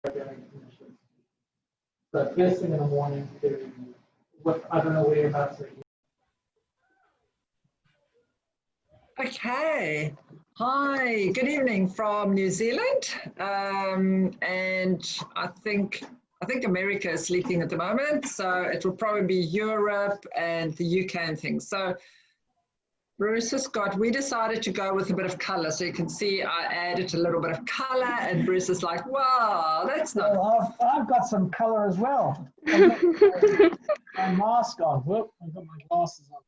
conditions. So first thing in the morning, I don't know whereabouts. Okay. Hi, good evening from New Zealand. And I think America is sleeping at the moment, so it will probably be Europe and the UK and things. So Bruce has we decided to go with a bit of color. So you can see I added a little bit of color and Bruce is like, wow, that's not. Well, I've got some color as well. I've got my mask on. Whoop, I've got my glasses on.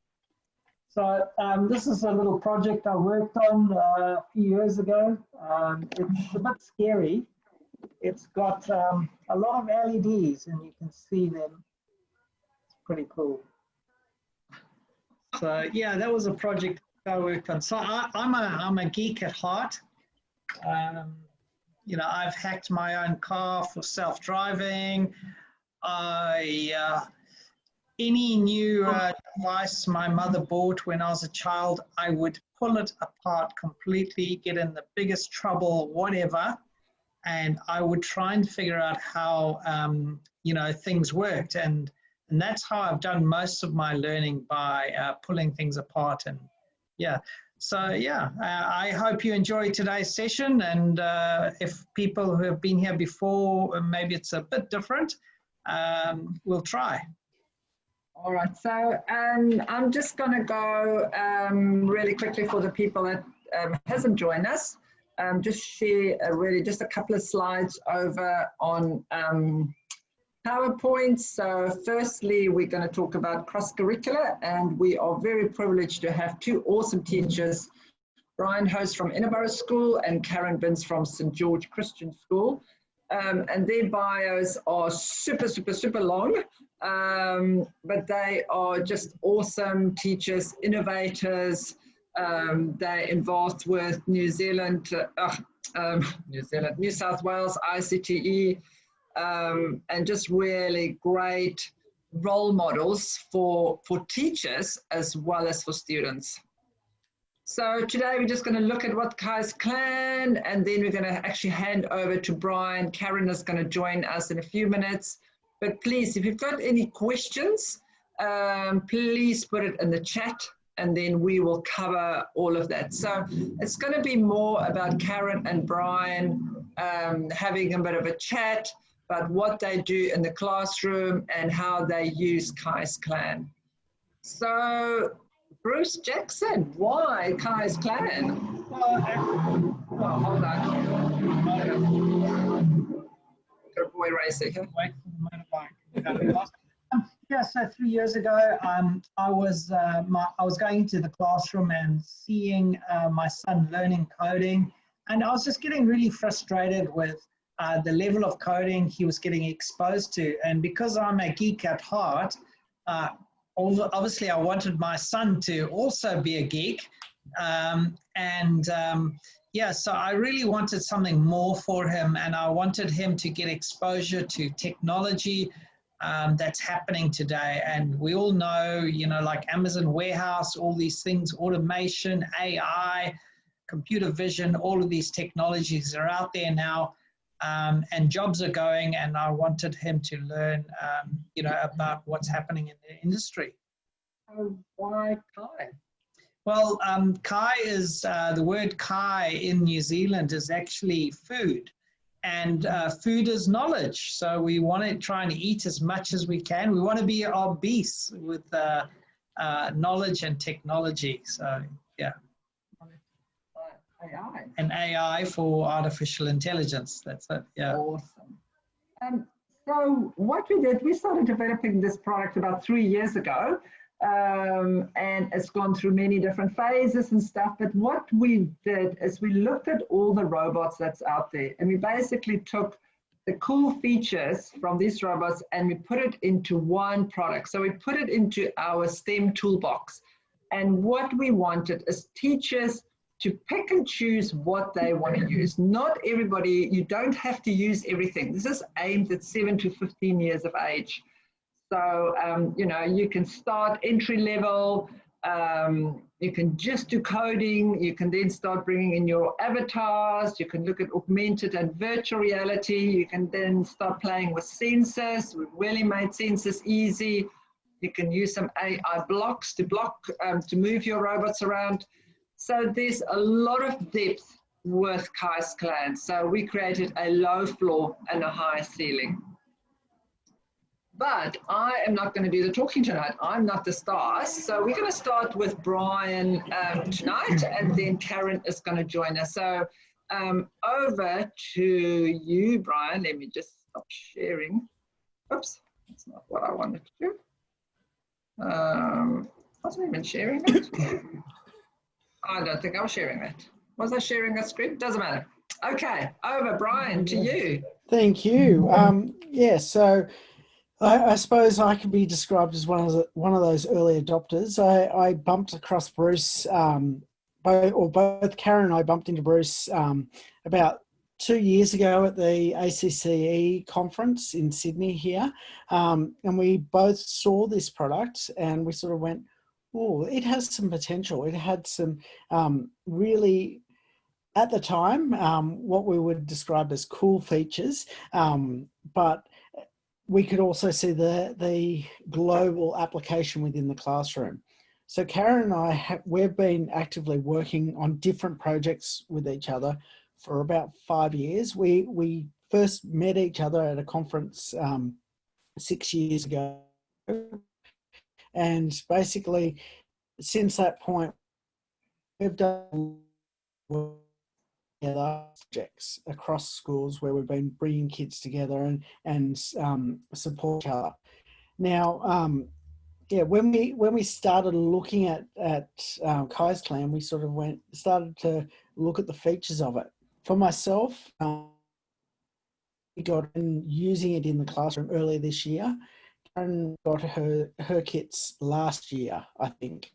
So this is a little project I worked on a few years ago. It's a bit scary. It's got a lot of LEDs and you can see them. It's pretty cool. So yeah, that was a project I worked on. So I'm a geek at heart. You know, I've hacked my own car for self-driving. Any new device my mother bought when I was a child, I would pull it apart completely, get in the biggest trouble, whatever, and I would try and figure out how you know, things worked, and that's how I've done most of my learning, by pulling things apart. And yeah, so yeah, I hope you enjoyed today's session, and if people who have been here before, maybe it's a bit different, we'll try. All right, so I'm just going to go really quickly for the people that hasn't joined us. Just share really just a couple of slides over on PowerPoint. So firstly, we're going to talk about cross-curricular, and we are very privileged to have two awesome teachers, Brian Host from Inaburra School and Karen Binns from St. George Christian School. And their bios are super, super, super long, but they are just awesome teachers, innovators. They're involved with New South Wales, ICTE, and just really great role models for teachers as well as for students. So today we're just going to look at what Kai's Clan, and then we're going to actually hand over to Brian. Karen is going to join us in a few minutes. But please, if you've got any questions, please put it in the chat, and then we will cover all of that. So it's going to be more about Karen and Brian having a bit of a chat about what they do in the classroom and how they use Kai's Clan. So Bruce Jackson, why Kai's Clan? Well, hold on. Got a boy racer here. Wait for the motorbike. Yeah, so 3 years ago, I was going into the classroom and seeing my son learning coding, and I was just getting really frustrated with the level of coding he was getting exposed to. And because I'm a geek at heart, obviously I wanted my son to also be a geek, yeah, so I really wanted something more for him, and I wanted him to get exposure to technology that's happening today. And we all know, you know, like Amazon warehouse, all these things, automation, AI, computer vision, all of these technologies are out there now. And jobs are going, and I wanted him to learn, you know, about what's happening in the industry. Why Kai? Well, Kai is, the word Kai in New Zealand is actually food, and food is knowledge. So we want to try and eat as much as we can. We want to be obese with knowledge and technology. So yeah. AI. And AI for artificial intelligence. That's it. Yeah. Awesome. So what we did, we started developing this product about 3 years ago, and it's gone through many different phases and stuff. But what we did is we looked at all the robots that's out there, and we basically took the cool features from these robots and we put it into one product. So we put it into our STEM toolbox. And what we wanted is teachers to pick and choose what they want to use. Not everybody, you don't have to use everything. This is aimed at 7 to 15 years of age. So, you know, you can start entry level, You can just do coding. You can then start bringing in your avatars. You can look at augmented and virtual reality. You can then start playing with sensors. We've really made sensors easy. You can use some AI blocks to to move your robots around. So there's a lot of depth with Kai's Clan. So we created a low floor and a high ceiling. But I am not going to do the talking tonight. I'm not the star. So we're going to start with Brian tonight, and then Karen is going to join us. So over to you, Brian. Let me just stop sharing. Oops, that's not what I wanted to do. Wasn't even sharing it. I don't think I was sharing that. Was I sharing a screen? Doesn't matter. Okay, over, Brian, to you. Thank you. Yeah, so I suppose I could be described as one of those early adopters. I bumped across Bruce, both Karen and I bumped into Bruce about 2 years ago at the ACCE conference in Sydney here, and we both saw this product and we sort of went, oh, it has some potential. It had some really, at the time, what we would describe as cool features, but we could also see the global application within the classroom. So Karen and I, we've been actively working on different projects with each other for about 5 years. We first met each other at a conference 6 years ago. And basically, since that point, we've done projects across schools where we've been bringing kids together and support each other. Now, yeah, when we started looking at Kai's Clan, we sort of started to look at the features of it. For myself, we got in using it in the classroom earlier this year. Karen got her kits last year, I think.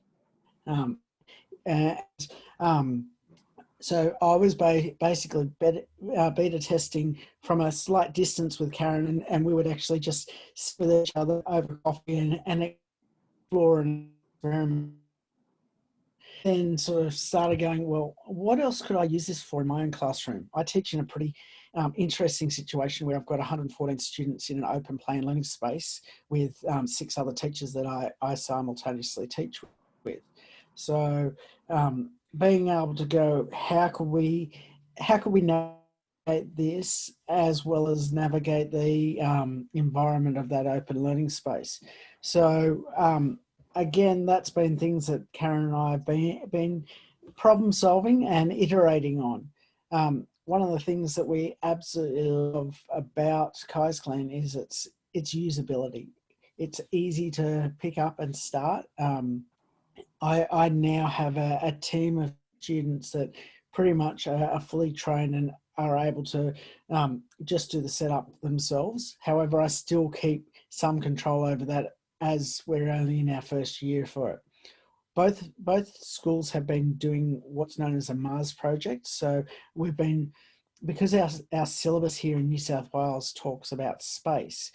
So I was basically beta testing from a slight distance with Karen, and we would actually just sit with each other over coffee and explore and experiment. Then sort of started going, well, what else could I use this for in my own classroom? I teach in a pretty interesting situation where I've got 114 students in an open plan learning space with 6 other teachers that I simultaneously teach with. So being able to go, how could we navigate this as well as navigate the environment of that open learning space? So again, that's been things that Karen and I have been problem solving and iterating on. One of the things that we absolutely love about Kai's Clan is its usability. It's easy to pick up and start. I now have a team of students that pretty much are fully trained and are able to just do the setup themselves. However, I still keep some control over that as we're only in our first year for it. Both schools have been doing what's known as a Mars project. So we've been, because our syllabus here in New South Wales talks about space,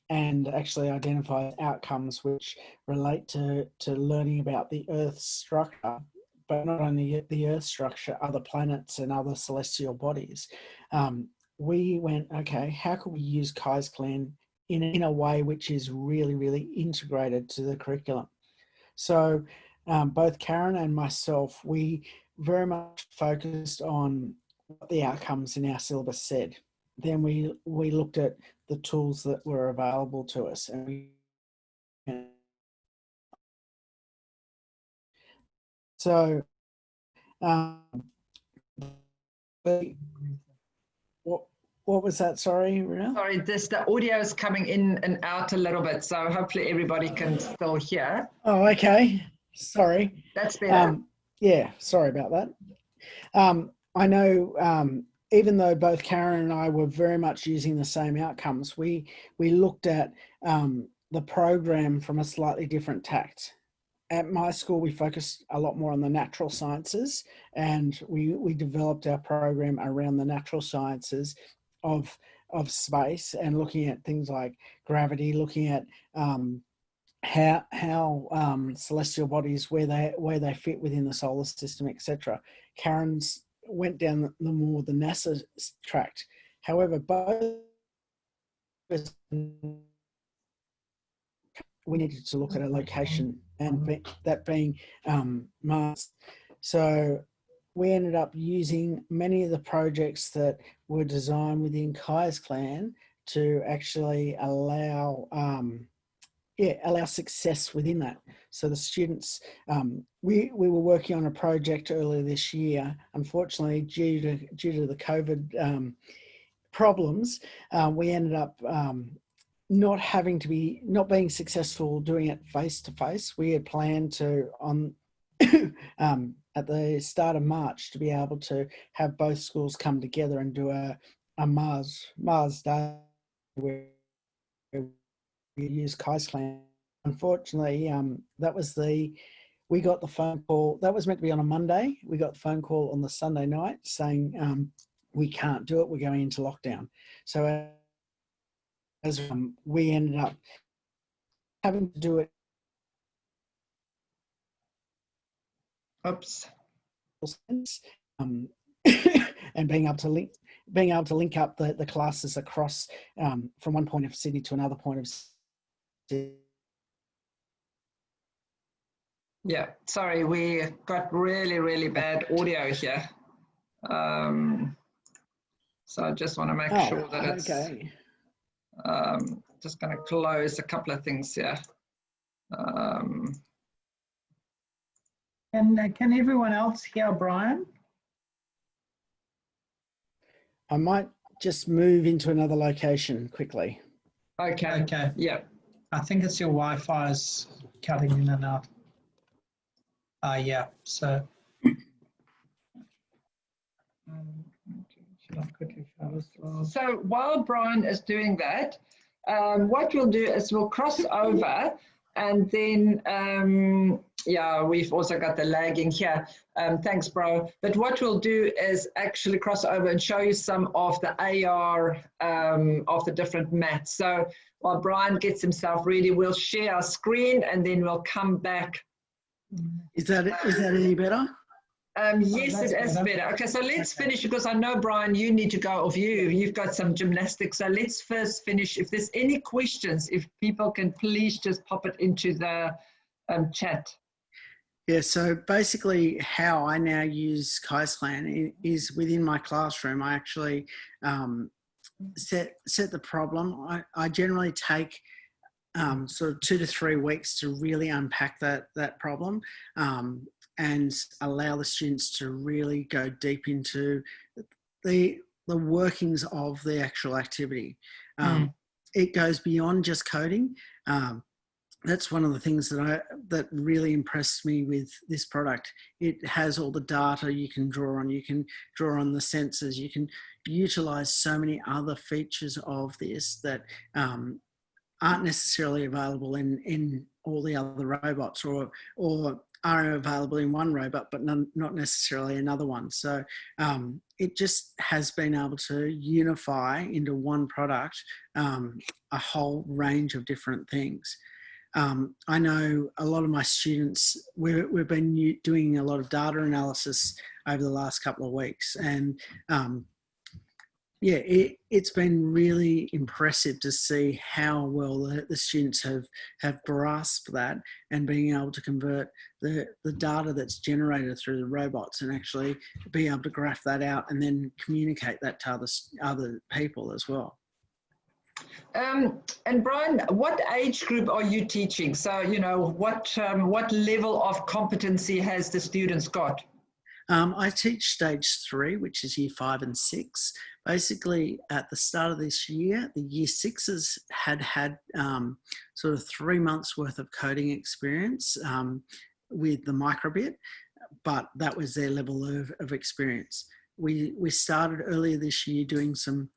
and actually identify outcomes which relate to learning about the Earth's structure, but not only the Earth's structure, other planets and other celestial bodies. We went, okay, how can we use Kai's Clan in a way which is really, really integrated to the curriculum? So both Karen and myself, we very much focused on what the outcomes in our syllabus said. Then we looked at the tools that were available to us, and so what was that? Sorry, Renelle? Sorry, the audio is coming in and out a little bit, so hopefully everybody can still hear. Oh, okay. Sorry. That's better. Yeah, sorry about that. I know even though both Karen and I were very much using the same outcomes, we looked at the program from a slightly different tact. At my school, we focused a lot more on the natural sciences, and we developed our program around the natural sciences of space and looking at things like gravity, looking at how celestial bodies, where they fit within the solar system, etc. Karen's went down the more the NASA tract. However, both we needed to look at a location, and that being Mars. So we ended up using many of the projects that were designed within Kai's clan to actually allow allow success within that. So the students, we were working on a project earlier this year. Unfortunately, due to the COVID problems, we ended up not being successful doing it face to face. We had planned to on at the start of March to be able to have both schools come together and do a Mars Day where we use Kai's clan. Unfortunately, we got the phone call. That was meant to be on a Monday. We got the phone call on the Sunday night saying we can't do it. We're going into lockdown. So as we ended up having to do it. Oops. And being able to link up the classes across from one point of Sydney to another point of Sydney. Yeah, sorry, we got really bad audio here. So I just want to make sure that it's okay. Just going to close a couple of things here. Can everyone else hear Brian? I might just move into another location quickly. Okay. Okay. Yeah. I think it's your Wi-Fi is cutting in and out. Yeah. So. Should I quickly share this slide? So while Brian is doing that, what we'll do is we'll cross over, and then yeah, we've also got the lagging here. Thanks, bro. But what we'll do is actually cross over and show you some of the AR of the different mats. So while Brian gets himself ready, we'll share our screen and then we'll come back. Is that any better? Yes, it is better. Okay, so let's finish, because I know, Brian, you need to go, you've got some gymnastics. So let's first finish. If there's any questions, if people can please just pop it into the chat. Yeah, so basically how I now use Kai's clan is within my classroom. I actually set the problem. I generally take sort of 2 to 3 weeks to really unpack that problem and allow the students to really go deep into the workings of the actual activity. It goes beyond just coding. That's one of the things that really impressed me with this product. It has all the data you can draw on. You can draw on the sensors. You can utilize so many other features of this that aren't necessarily available in all the other robots, or are available in one robot but not necessarily another one. So it just has been able to unify into one product a whole range of different things. I know a lot of my students, we've been doing a lot of data analysis over the last couple of weeks, and yeah, it's been really impressive to see how well the students have grasped that, and being able to convert the data that's generated through the robots and actually be able to graph that out and then communicate that to other people as well. And Brian, what age group are you teaching? So, what level of competency has the students got? I teach stage 3, which is year 5 and 6. Basically, at the start of this year, the year 6s had sort of 3 months worth of coding experience with the microbit, but that was their level of experience. We started earlier this year doing some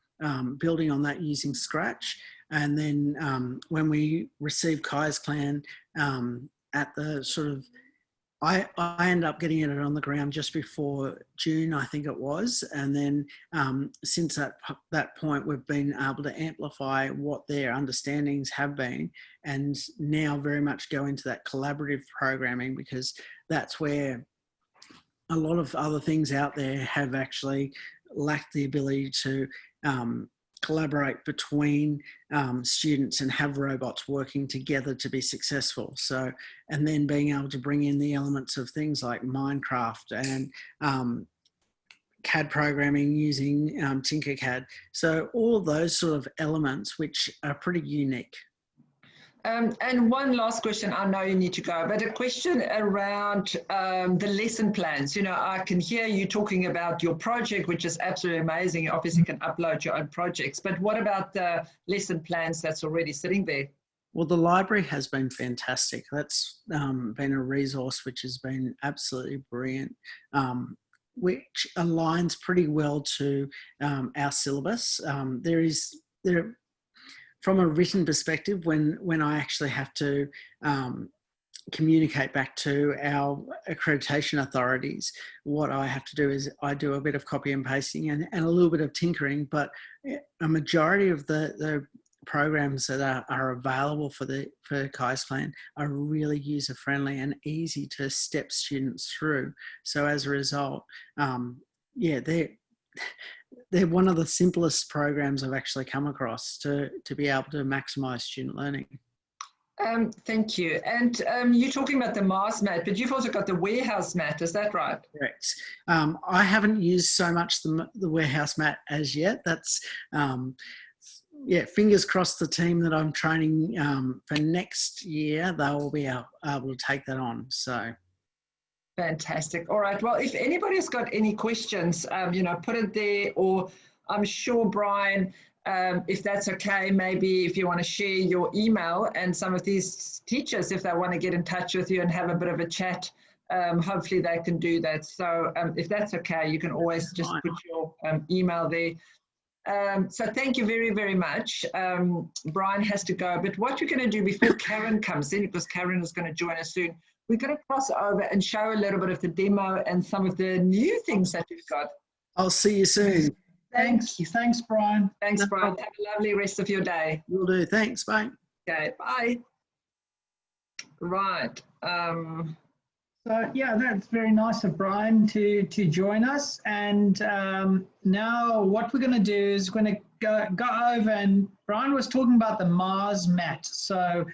building on that using Scratch. And then when we received Kai's clan at the sort of I ended up getting it on the ground just before June, I think it was. And then since that point, we've been able to amplify what their understandings have been, and now very much go into that collaborative programming, because that's where a lot of other things out there have actually lacked the ability to collaborate between students and have robots working together to be successful. So, and then being able to bring in the elements of things like Minecraft and CAD programming using Tinkercad. So all of those sort of elements, which are pretty unique. And one last question, I know you need to go, but a question around the lesson plans. You know, I can hear you talking about your project, which is absolutely amazing. You obviously can upload your own projects, but what about the lesson plans that's already sitting there? Well, the library has been fantastic. That's been a resource which has been absolutely brilliant, which aligns pretty well to our syllabus. From a written perspective, when I actually have to communicate back to our accreditation authorities, what I have to do is I do a bit of copy and pasting and a little bit of tinkering, but a majority of the programs that are available for Kai's Plan are really user-friendly and easy to step students through. So as a result, yeah, they're one of the simplest programs I've actually come across to be able to maximise student learning. Thank you. And you're talking about the Mars mat, but you've also got the warehouse mat, is that right? Correct. I haven't used so much the warehouse mat as yet. That's, yeah, fingers crossed the team that I'm training for next year, they will be able to take that on. So. Fantastic. All right. Well, if anybody's got any questions, you know, put it there, or I'm sure, Brian, if that's okay, maybe if you want to share your email, and some of these teachers, if they want to get in touch with you and have a bit of a chat, hopefully they can do that. So if that's okay, you can always just put your email there. So thank you very, very much. Brian has to go, but what we're going to do before Karen comes in, because Karen is going to join us soon, we're going to cross over and show a little bit of the demo and some of the new things that we've got. I'll see you soon. Thanks, Brian. Thanks, Brian. Have a lovely rest of your day. Will do. Thanks. Bye. Okay, bye. Right. So yeah, that's very nice of Brian to join us. And now what we're going to do is we're going to go over, and Brian was talking about the Mars mat. So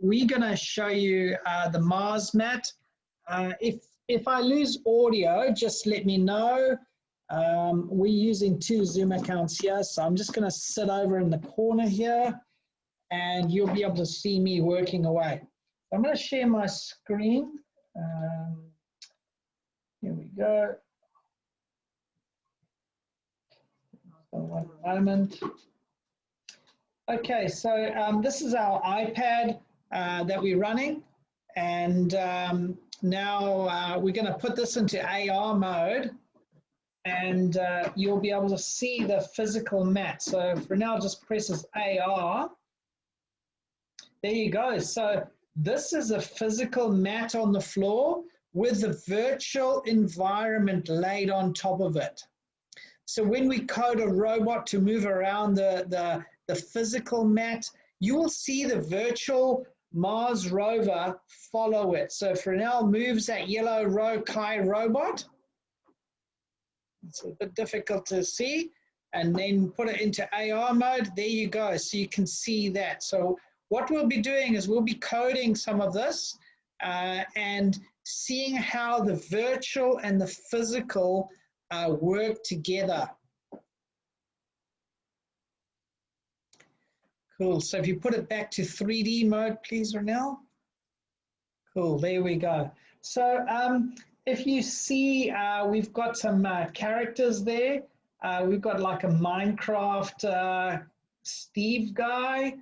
we're going to show you the Mars mat. If I lose audio, just let me know. We're using 2 Zoom accounts here, so I'm just going to sit over in the corner here, and you'll be able to see me working away. I'm going to share my screen. Here we go. One moment. Okay, so this is our iPad that we're running, and now we're going to put this into AR mode, and you'll be able to see the physical mat. So for now, just press this AR. There you go. So this is a physical mat on the floor with the virtual environment laid on top of it. So when we code a robot to move around the physical mat, you will see the virtual Mars rover follow it. So for now, moves that yellow Kai robot. It's a bit difficult to see. And then put it into AR mode. There you go. So you can see that. So what we'll be doing is we'll be coding some of this and seeing how the virtual and the physical work together. Cool. So if you put it back to 3D mode, please, Ronell. Cool. There we go. So if you see, we've got some characters there. We've got like a Minecraft Steve guy.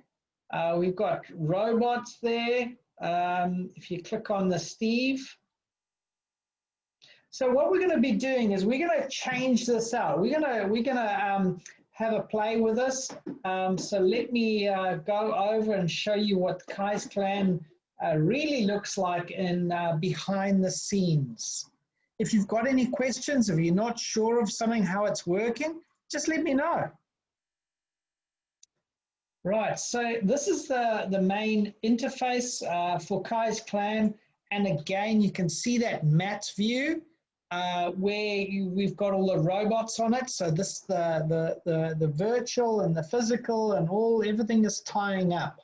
We've got robots there. If you click on the Steve. So what we're going to be doing is we're going to change this out. We're gonna have a play with this. So let me go over and show you what Kai's Clan really looks like in behind the scenes. If you've got any questions, if you're not sure of something, how it's working, just let me know. Right, so this is the main interface for Kai's Clan. And again, you can see that map view where we've got all the robots on it. So this the virtual and the physical and everything is tying up.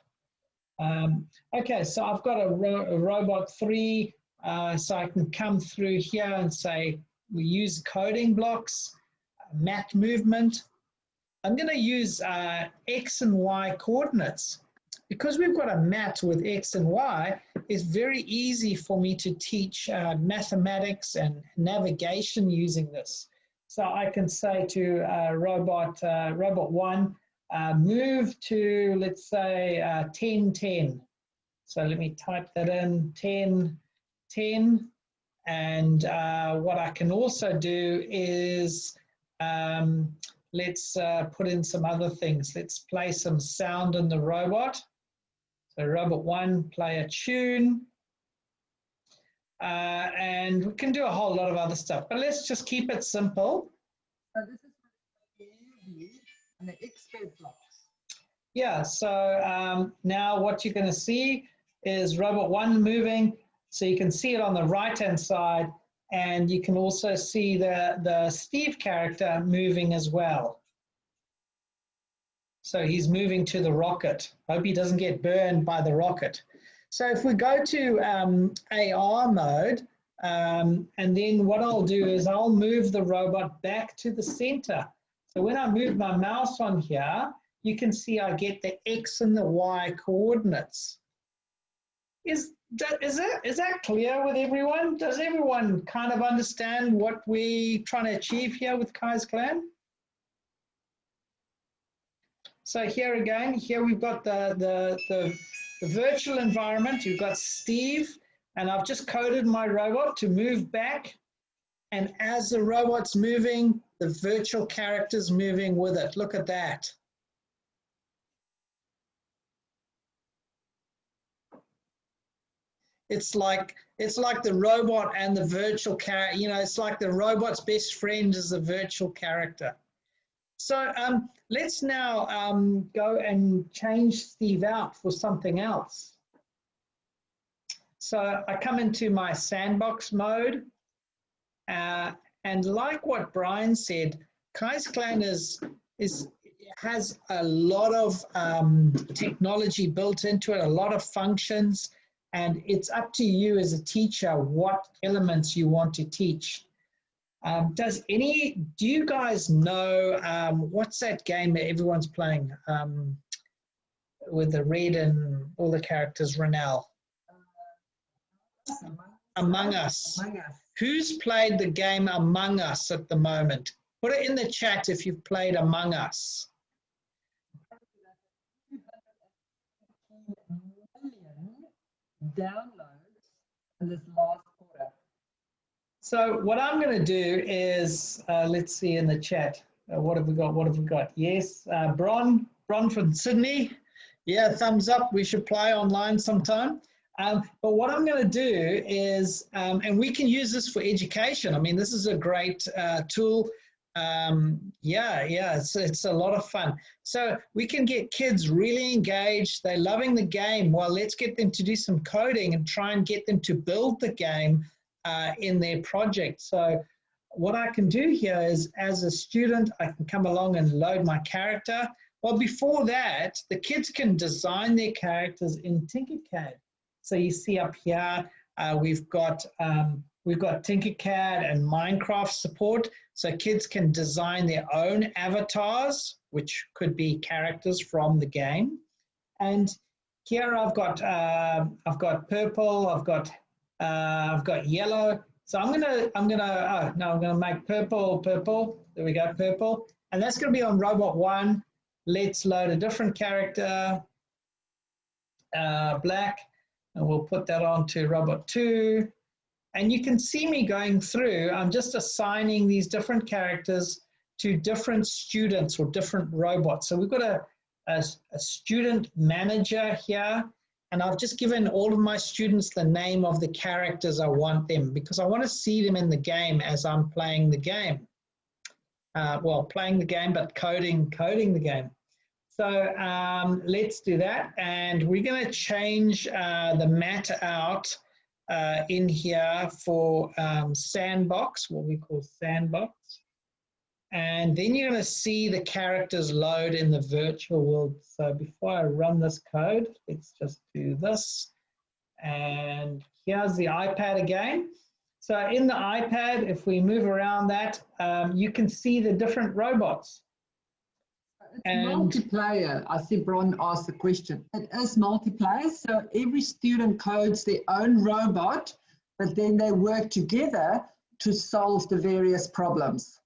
Okay, so I've got a robot 3, so I can come through here and say we use coding blocks, mat movement. I'm going to use X and Y coordinates. Because we've got a mat with X and Y, it's very easy for me to teach mathematics and navigation using this. So I can say to robot 1, move to, let's say, 10, 10. So let me type that in, 10, 10. And what I can also do is, let's put in some other things. Let's play some sound in the robot. So robot 1, play a tune. And we can do a whole lot of other stuff, but let's just keep it simple. So this is the UV and the expert blocks. Yeah, so now what you're going to see is robot 1 moving. So you can see it on the right-hand side, and you can also see the Steve character moving as well. So he's moving to the rocket. Hope he doesn't get burned by the rocket. So if we go to AR mode, and then what I'll do is I'll move the robot back to the center. So when I move my mouse on here, you can see I get the X and the Y coordinates. Is that clear with everyone? Does everyone kind of understand what we're trying to achieve here with Kai's Clan? So here again, here we've got the virtual environment. You've got Steve, and I've just coded my robot to move back. And as the robot's moving, the virtual character's moving with it. Look at that. It's like the robot and the virtual character. You know, it's like the robot's best friend is the virtual character. So let's now go and change Steve out for something else. So I come into my sandbox mode, and like what Brian said, Kai's Clan has a lot of technology built into it, a lot of functions, and it's up to you as a teacher what elements you want to teach. Do you guys know, what's that game that everyone's playing with the red and all the characters, Renell? Among Us. Who's played the game Among Us at the moment? Put it in the chat if you've played Among Us. Downloads in this last quarter. So what I'm going to do is, let's see in the chat, what have we got? What have we got? Yes, Bron from Sydney. Yeah, thumbs up. We should play online sometime. But what I'm going to do is, and we can use this for education. I mean, this is a great tool. It's a lot of fun. So we can get kids really engaged. They're loving the game. Well, let's get them to do some coding and try and get them to build the game in their project. So what I can do here is, as a student, I can come along and load my character. Well, before that, the kids can design their characters in Tinkercad. So you see up here, we've got Tinkercad and Minecraft support. So kids can design their own avatars, which could be characters from the game. And here I've got purple, I've got yellow. So I'm gonna make purple. There we go, purple. And that's gonna be on robot 1. Let's load a different character, black, and we'll put that on to robot 2. And you can see me going through, I'm just assigning these different characters to different students or different robots. So we've got a student manager here, And I've just given all of my students the name of the characters I want them, because I want to see them in the game as I'm playing the game. Well, playing the game, but coding the game. So let's do that. And we're going to change the matter out in here for sandbox, what we call sandbox. And then you're going to see the characters load in the virtual world. So before I run this code, let's just do this. And here's the iPad again. So in the iPad, if we move around that, you can see the different robots. It's multiplayer. I see Bron asked the question. It is multiplayer, so every student codes their own robot, but then they work together to solve the various problems.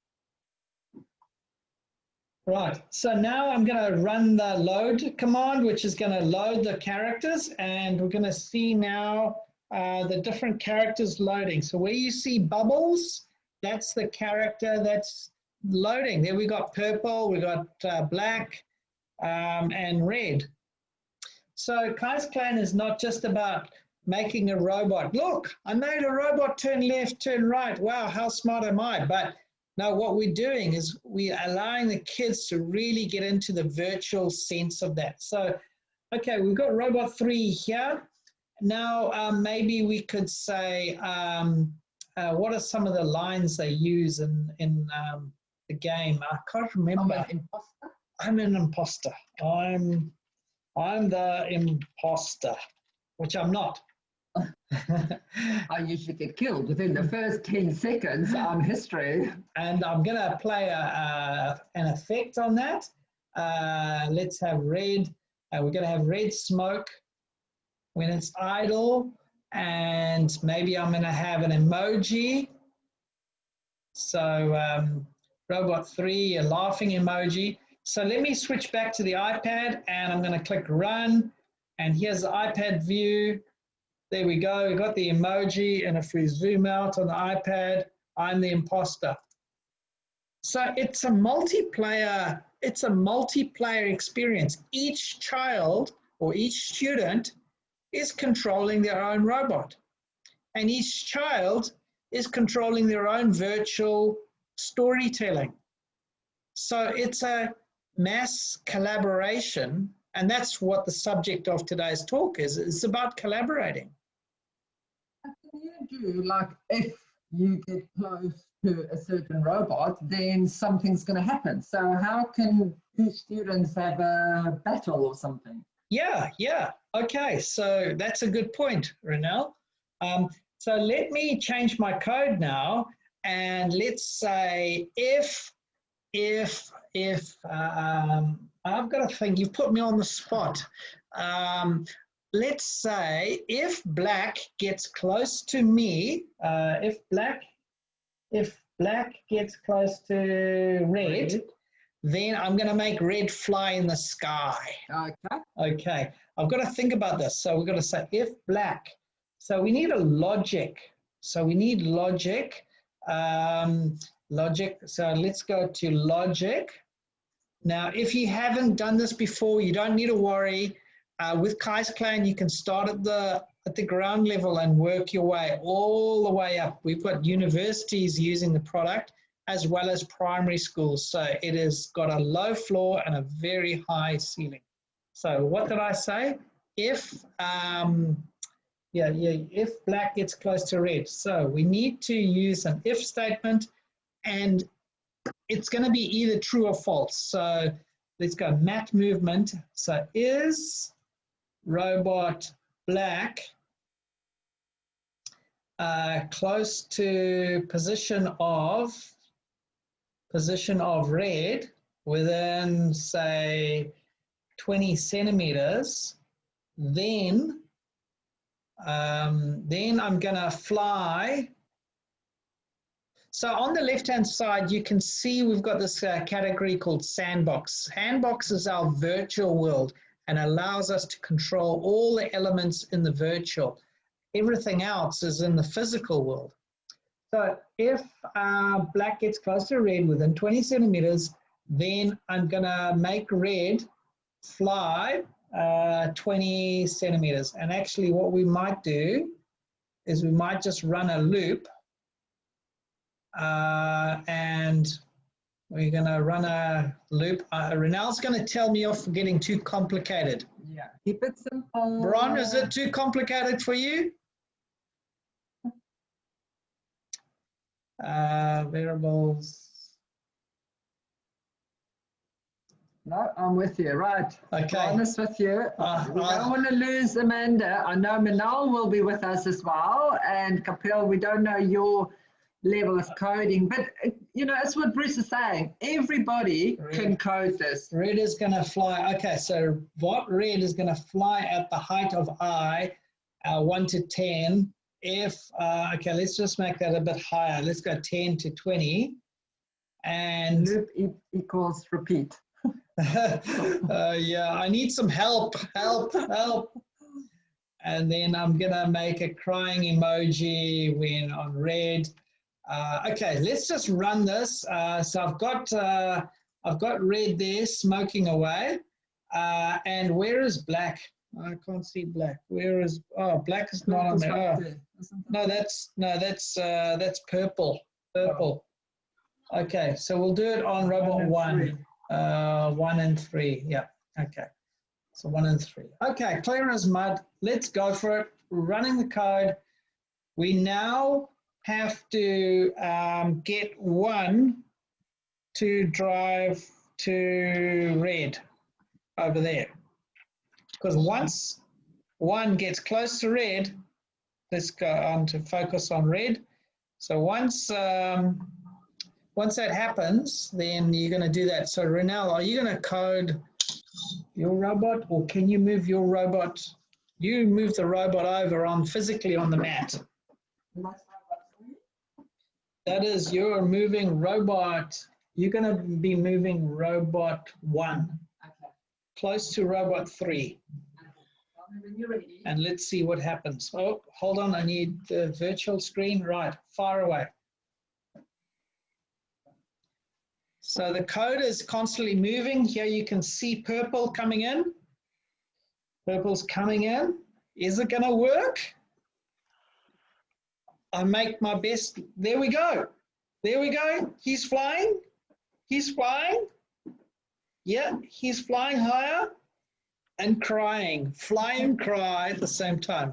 Right, so now I'm going to run the load command, which is going to load the characters, and we're going to see now the different characters loading. So where you see bubbles, that's the character that's loading. There we got purple, we got black, and red. So Kai's Clan is not just about making a robot. Look, I made a robot turn left, turn right. Wow, how smart am I? But no, what we're doing is we're allowing the kids to really get into the virtual sense of that. So, okay, we've got robot 3 here. Now, maybe we could say, what are some of the lines they use in the game? I can't remember. I'm an imposter. I'm the imposter, which I'm not. I usually get killed within the first 10 seconds. History. And I'm going to play an effect on that. Let's have red. We're going to have red smoke when it's idle. And maybe I'm going to have an emoji. So robot 3, a laughing emoji. So let me switch back to the iPad, and I'm going to click run. And here's the iPad view. There we go, we got the emoji, and if we zoom out on the iPad, I'm the imposter. So it's a multiplayer experience. Each child or each student is controlling their own robot, and each child is controlling their own virtual storytelling. So it's a mass collaboration, and that's what the subject of today's talk is. It's about collaborating. What can you do, like if you get close to a certain robot, then something's going to happen. So how can these students have a battle or something? Yeah. Okay, so that's a good point, Renelle. So let me change my code now, and let's say if I've got to think, you've put me on the spot. Let's say if black gets close to me, if black gets close to red, then I'm going to make red fly in the sky. Okay, I've got to think about this. So we've got to say if black. So we need a logic. So we need logic. Logic. So let's go to logic. Now, if you haven't done this before, you don't need to worry. With Kai's Clan, you can start at the ground level and work your way all the way up. We've got universities using the product as well as primary schools. So it has got a low floor and a very high ceiling. So what did I say? If if black gets close to red. So we need to use an if statement, and it's going to be either true or false. So let's go mat movement. So is robot black close to position of red within, say, 20 centimeters, then I'm going to fly. So on the left-hand side, you can see we've got this category called Sandbox. Sandbox is our virtual world and allows us to control all the elements in the virtual. Everything else is in the physical world. So if black gets close to red within 20 centimeters, then I'm going to make red fly 20 centimeters. And actually what we might do is we might just run a loop, and we're going to run a loop. Renel's going to tell me off for getting too complicated. Yeah, keep it simple. Bron, is it too complicated for you? Variables. No, I'm with you, right. Okay. Honest with you. We don't want to lose Amanda. I know Manal will be with us as well. And Kapil, we don't know your level of coding, but you know, it's what Bruce is saying. Everybody can code this. Red is going to fly. Okay, so what red is going to fly at the height of I, 1 to 10. If, okay, let's just make that a bit higher. Let's go 10 to 20. And loop equals repeat. yeah, I need some help. And then I'm going to make a crying emoji when on red. Okay, let's just run this. So I've got red there smoking away. And where is black? I can't see black. Where is, oh, black is not on there. Oh, no, that's purple. Purple. Okay, so we'll do it on robot 1. 1 and 3. Yeah. Okay. So 1 and 3. Okay, clear as mud. Let's go for it. Running the code. We now have to get 1 to drive to red over there. Because once 1 gets close to red, let's go on to focus on red. So once that happens, then you're going to do that. So Renel, are you going to code your robot, or can you move your robot? You move the robot over on physically on the mat. That is, you're moving robot. You're going to be moving robot 1, close to robot 3. When you're ready. And let's see what happens. Oh, hold on. I need the virtual screen. Right, far away. So the code is constantly moving. Here you can see purple coming in. Purple's coming in. Is it going to work? I make my best. There we go. There we go. He's flying. He's flying. Yeah, he's flying higher and crying. Fly and cry at the same time.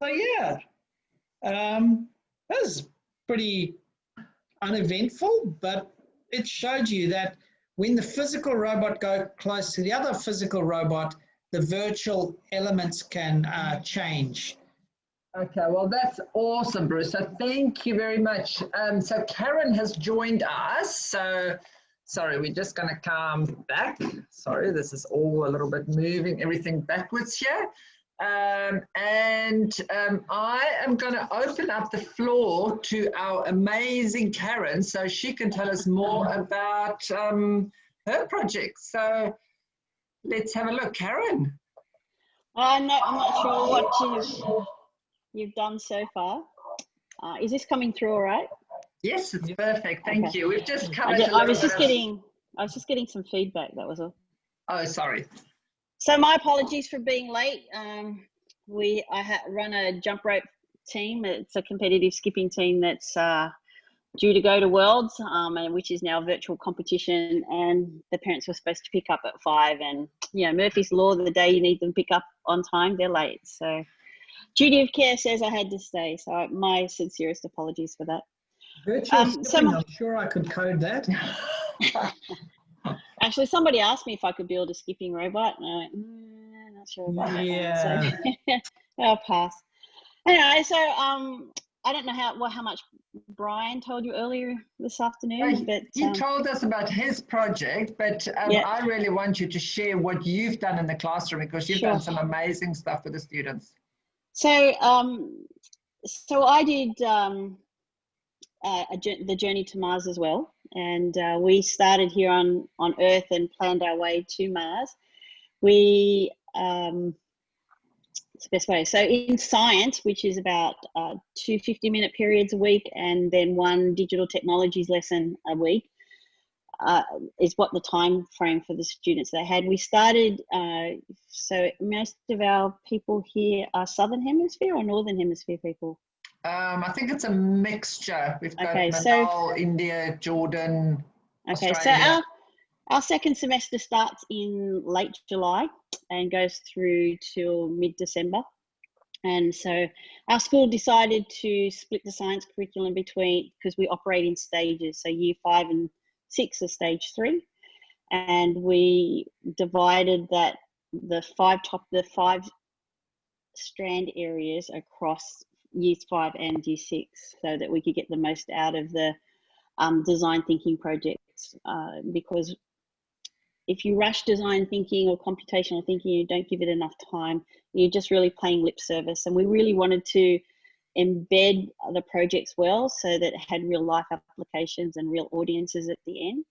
So yeah, that was pretty uneventful, but it showed you that when the physical robot goes close to the other physical robot, the virtual elements can change. Okay, well, that's awesome, Bruce. So thank you very much. So Karen has joined us. So, sorry, we're just going to come back. Sorry, this is all a little bit moving everything backwards here. I am going to open up the floor to our amazing Karen so she can tell us more about her project. So let's have a look. Karen. No, I'm not sure what you've done so far. Is this coming through all right? Yes, it's perfect. Thank you. We've just covered. I was just getting some feedback. That was all. Oh, sorry. So my apologies for being late. I run a jump rope team. It's a competitive skipping team that's due to go to Worlds, and which is now a virtual competition. And the parents were supposed to pick up at 5. And you know, Murphy's Law, the day you need them pick up on time, they're late. So duty of care says I had to stay. So my sincerest apologies for that. Virtual skipping, I'm sure I could code that. Actually, somebody asked me if I could build a skipping robot, and I went, not sure about that. So I'll pass. Anyway, so I don't know how much Brian told you earlier this afternoon, but he told us about his project, but I really want you to share what you've done in the classroom, because you've done some amazing stuff with the students. So, so I did the journey to Mars as well, and we started here on Earth and planned our way to Mars. We it's the best way. So in science, which is about 2 50-minute periods a week, and then 1 digital technologies lesson a week, is what the time frame for the students they had. We started, so most of our people here are Southern Hemisphere or Northern Hemisphere people? I think it's a mixture. We've got Okay, Manal, India, Jordan, okay, Australia. so our second semester starts in late July and goes through till mid-December. And so our school decided to split the science curriculum between, because we operate in stages. So year 5 and 6 are stage 3. And we divided that, the five strand areas across years 5 and year 6, so that we could get the most out of the design thinking projects. Because if you rush design thinking or computational thinking, you don't give it enough time, you're just really playing lip service. And we really wanted to embed the projects well so that it had real life applications and real audiences at the end.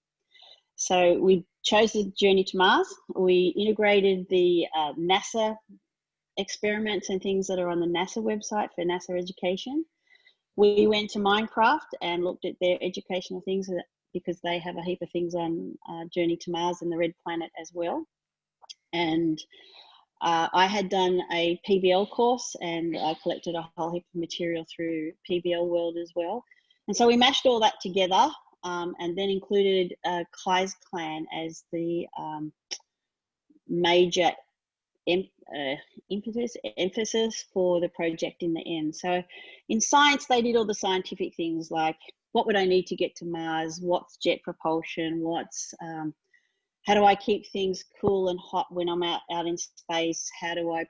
So we chose the Journey to Mars. We integrated the NASA experiments and things that are on the NASA website for NASA education. We went to Minecraft and looked at their educational things, because they have a heap of things on Journey to Mars and the Red Planet as well. And I had done a PBL course, and I collected a whole heap of material through PBL World as well. And so we mashed all that together, and then included Kai's Clan as the major emphasis for the project in the end. So in science, they did all the scientific things like, what would I need to get to Mars? What's jet propulsion? What's how do I keep things cool and hot when I'm out in space? How do I,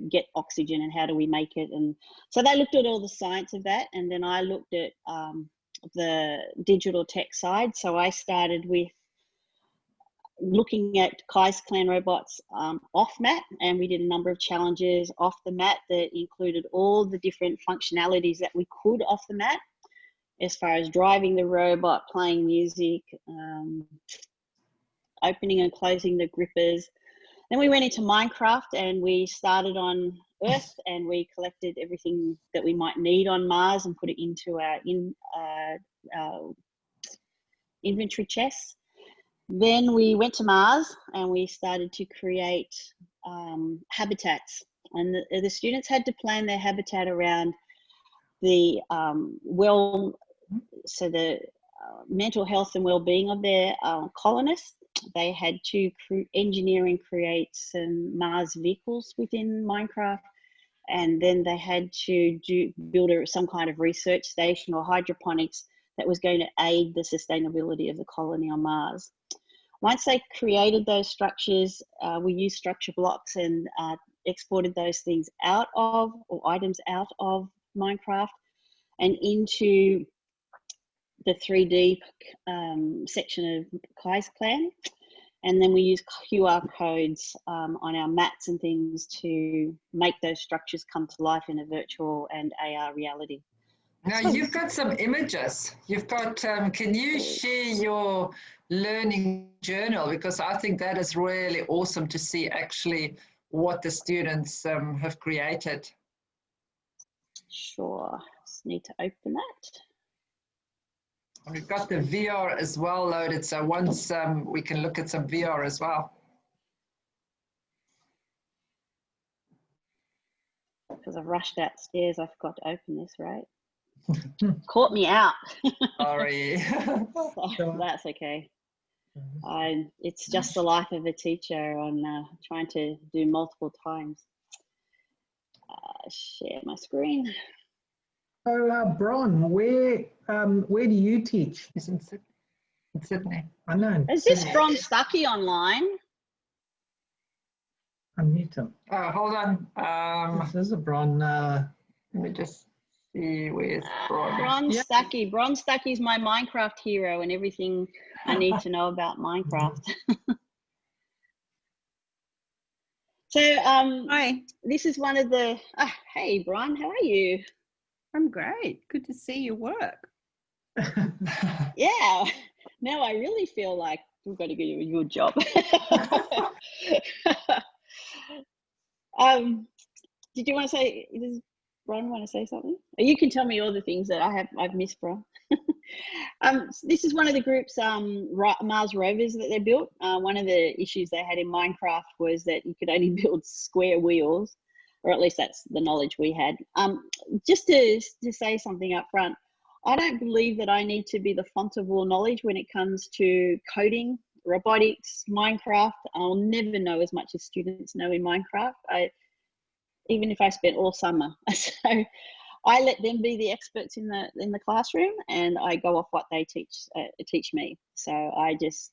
get oxygen, and how do we make it? And so they looked at all the science of that, and then I looked at the digital tech side. So I started with looking at Kai's Clan robots off mat, and we did a number of challenges off the mat that included all the different functionalities that we could off the mat, as far as driving the robot, playing music, opening and closing the grippers. Then we went into Minecraft, and we started on Earth, and we collected everything that we might need on Mars and put it into our inventory chests. Then we went to Mars, and we started to create habitats, and the students had to plan their habitat around the the mental health and well-being of their colonists. They had to engineer and create some Mars vehicles within Minecraft, and then they had to build some kind of research station or hydroponics that was going to aid the sustainability of the colony on Mars. Once they created those structures, we used structure blocks and exported those things out of, or items out of Minecraft and into the 3D section of Kai's Clan. And then we use QR codes on our mats and things to make those structures come to life in a virtual and AR reality. Now you've got some images. You've got, can you share your learning journal? Because I think that is really awesome to see actually what the students have created. Sure, just need to open that. We've got the VR as well loaded, so once we can look at some VR as well. Because I've rushed outstairs, I forgot to open this, right? Caught me out. Sorry. So that's okay. It's just the life of a teacher on trying to do multiple times. Share my screen. So, Bron, where do you teach? He's in Sydney. I know. Is this Bron Stuckey online? Unmute him. Oh, hold on. This is a Bron. Let me just see where's Bron. Bron Stuckey. Bron Stuckey's my Minecraft hero and everything I need to know about Minecraft. So, Hi, this is one of the. Hey, Bron, how are you? I'm great. Good to see your work. Yeah. Now I really feel like we've got to give you a good job. Did you want to say? Does Bron want to say something? You can tell me all the things that I've missed, Bron. This is one of the group's Mars rovers that they built. One of the issues they had in Minecraft was that you could only build square wheels, or at least that's the knowledge we had. Just to say something up front, I don't believe that I need to be the font of all knowledge when it comes to coding, robotics, Minecraft. I'll never know as much as students know in Minecraft, even if I spent all summer. So I let them be the experts in the classroom, and I go off what they teach me. So I just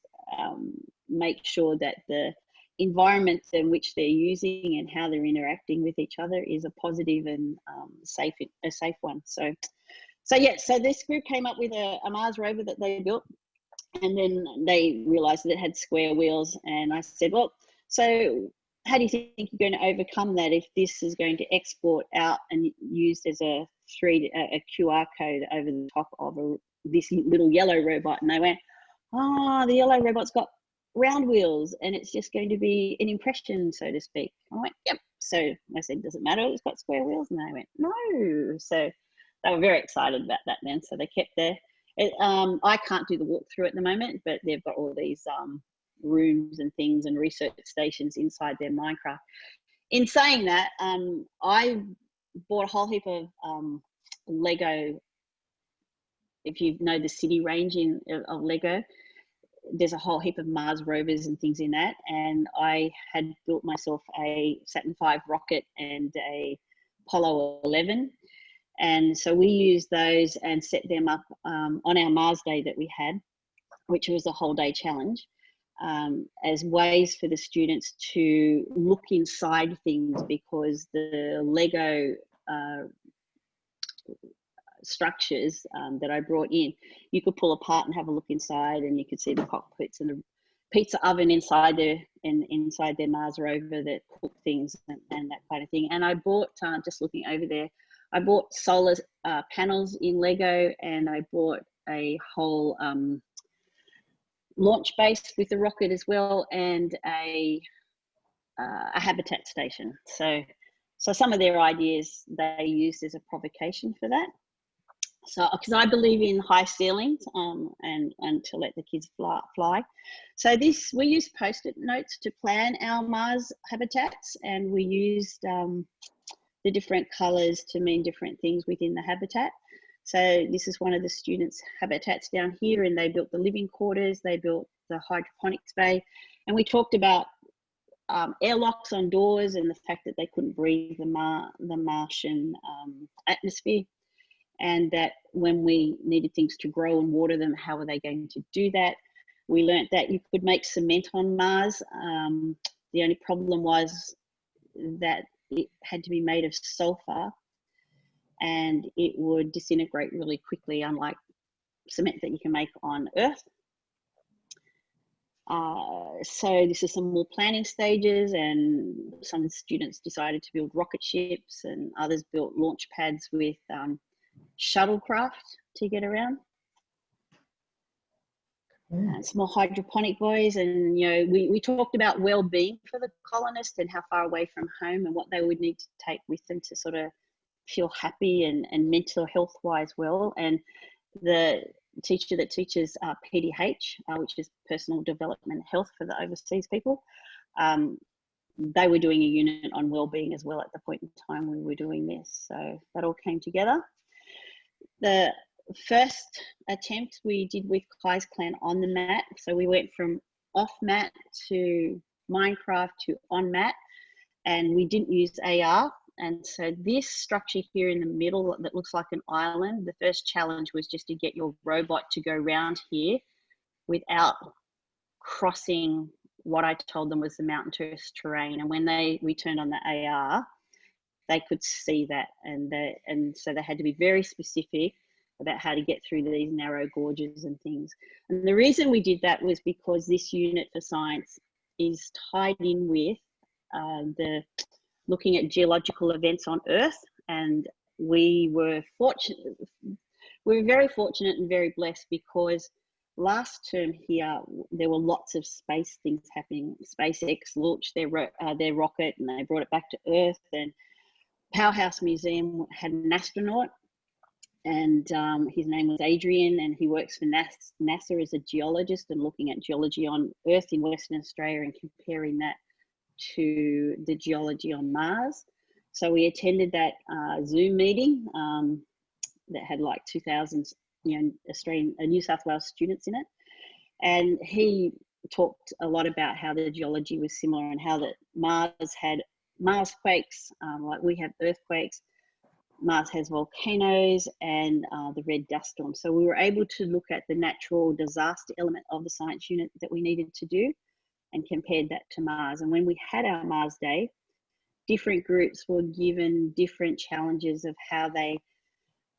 make sure that the environment in which they're using and how they're interacting with each other is a positive and a safe one. So this group came up with a Mars rover that they built, and then they realized that it had square wheels. And I said, well, so how do you think you're going to overcome that if this is going to export out and used as a QR code over the top of this little yellow robot? And they went, the yellow robot's got round wheels and it's just going to be an impression, so to speak. I went, yep. So I said, does it matter it's got square wheels? And they went, no. So they were very excited about that then. So they kept their, I can't do the walkthrough at the moment, but they've got all these rooms and things and research stations inside their Minecraft. In saying that, I bought a whole heap of Lego. If you know the city range of Lego, there's a whole heap of Mars rovers and things in that. And I had built myself a Saturn V rocket and a Apollo 11. And so we used those and set them up on our Mars Day that we had, which was a whole day challenge, as ways for the students to look inside things, because the Lego structures that I brought in, you could pull apart and have a look inside, and you could see the cockpits and the pizza oven inside there and inside their Mars rover that cook things and that kind of thing. And I bought, just looking over there, I bought solar panels in Lego, and I bought a whole launch base with the rocket as well, and a habitat station. So some of their ideas they used as a provocation for that. So, because I believe in high ceilings and to let the kids fly. So we used Post-it notes to plan our Mars habitats, and we used the different colors to mean different things within the habitat. So this is one of the students' habitats down here, and they built the living quarters, they built the hydroponics bay, and we talked about airlocks on doors and the fact that they couldn't breathe the Martian atmosphere, and that when we needed things to grow and water them, how were they going to do that? We learnt that you could make cement on Mars. The only problem was that it had to be made of sulfur, and it would disintegrate really quickly, unlike cement that you can make on Earth. So this is some more planning stages, and some students decided to build rocket ships, and others built launch pads with shuttlecraft to get around. Some more hydroponic boys, and we talked about well-being for the colonists and how far away from home and what they would need to take with them to sort of feel happy and mental health wise well. And the teacher that teaches PDH, which is personal development health for the overseas people, they were doing a unit on well-being as well at the point in time we were doing this. So that all came together. The first attempt we did with Kai's Clan on the mat. So we went from off mat to Minecraft to on mat, and we didn't use AR. And so this structure here in the middle that looks like an island, the first challenge was just to get your robot to go around here without crossing what I told them was the mountain terrace terrain. And when we turned on the AR, they could see that, and so they had to be very specific about how to get through these narrow gorges and things. And the reason we did that was because this unit for science is tied in with the looking at geological events on Earth. And we were very fortunate and very blessed, because last term here there were lots of space things happening. SpaceX launched their rocket and they brought it back to Earth, and Powerhouse Museum had an astronaut, and his name was Adrian, and he works for NASA as a geologist and looking at geology on Earth in Western Australia and comparing that to the geology on Mars. So we attended that Zoom meeting that had like 2,000, Australian, New South Wales students in it, and he talked a lot about how the geology was similar and how that Mars had Mars quakes, like we have earthquakes. Mars has volcanoes and the red dust storm. So we were able to look at the natural disaster element of the science unit that we needed to do and compared that to Mars. And when we had our Mars Day, different groups were given different challenges of how they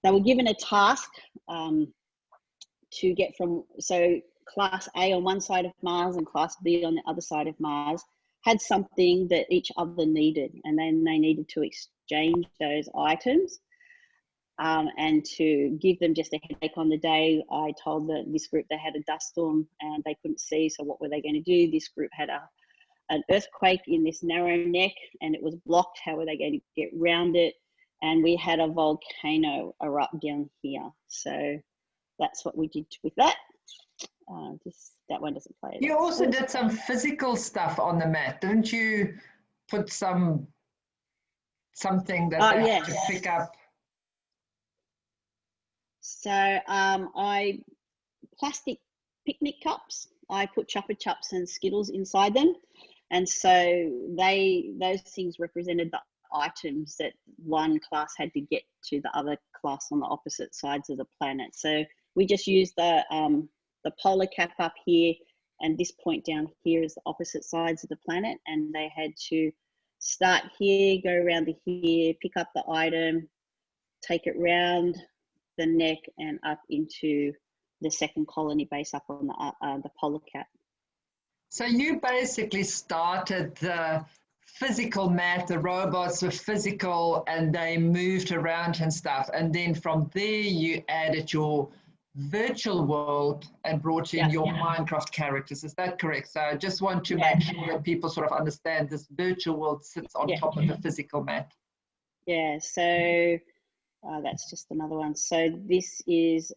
were given a task to get from, so class A on one side of Mars and class B on the other side of Mars had something that each other needed, and then they needed to exchange those items. And to give them just a headache on the day, I told this group they had a dust storm and they couldn't see, so what were they going to do? This group had an earthquake in this narrow neck and it was blocked. How were they going to get around it? And we had a volcano erupt down here. So that's what we did with that. That one doesn't play. You also did some physical stuff on the mat, didn't you? Put something that they had to pick up. So plastic picnic cups. I put Chupa Chups and Skittles inside them, and so those things represented the items that one class had to get to the other class on the opposite sides of the planet. So we just used the polar cap up here, and this point down here is the opposite sides of the planet, and they had to start here, go around to here, pick up the item, take it round the neck and up into the second colony base up on the polar cap. So you basically started the physical mat, the robots were physical and they moved around and stuff, and then from there you added your virtual world and brought in your Minecraft characters. Is that correct? So I just want to make sure that people sort of understand this virtual world sits on top of the physical mat. Yeah, so that's just another one. So this is